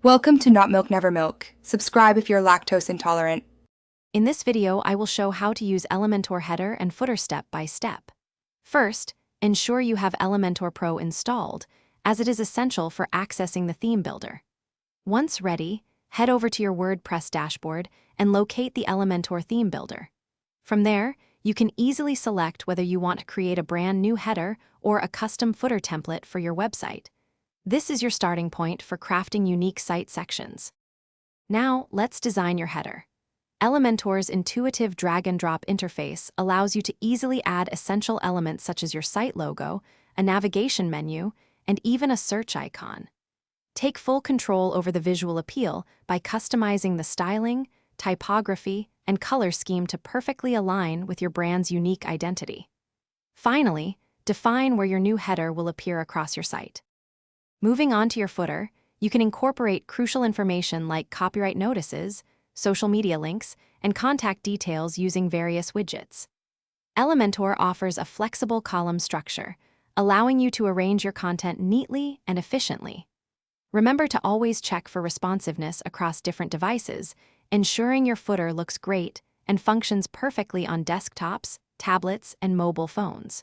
Welcome to Not Milk Never Milk. Subscribe if you're lactose intolerant. In this video, I will show how to use Elementor header and footer step by step. First, ensure you have Elementor Pro installed, as it is essential for accessing the theme builder. Once ready, head over to your WordPress dashboard and locate the Elementor theme builder. From there, you can easily select whether you want to create a brand new header or a custom footer template for your website. This is your starting point for crafting unique site sections. Now, let's design your header. Elementor's intuitive drag-and-drop interface allows you to easily add essential elements such as your site logo, a navigation menu, and even a search icon. Take full control over the visual appeal by customizing the styling, typography, and color scheme to perfectly align with your brand's unique identity. Finally, define where your new header will appear across your site. Moving on to your footer, you can incorporate crucial information like copyright notices, social media links, and contact details using various widgets. Elementor offers a flexible column structure, allowing you to arrange your content neatly and efficiently. Remember to always check for responsiveness across different devices, ensuring your footer looks great and functions perfectly on desktops, tablets, and mobile phones.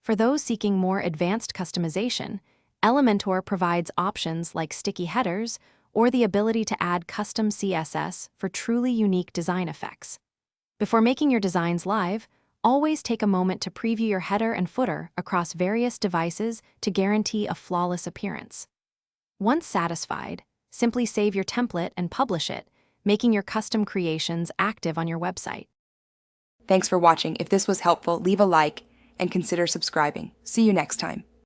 For those seeking more advanced customization, Elementor provides options like sticky headers or the ability to add custom CSS for truly unique design effects. Before making your designs live, always take a moment to preview your header and footer across various devices to guarantee a flawless appearance. Once satisfied, simply save your template and publish it, making your custom creations active on your website. Thanks for watching. If this was helpful, leave a like and consider subscribing. See you next time.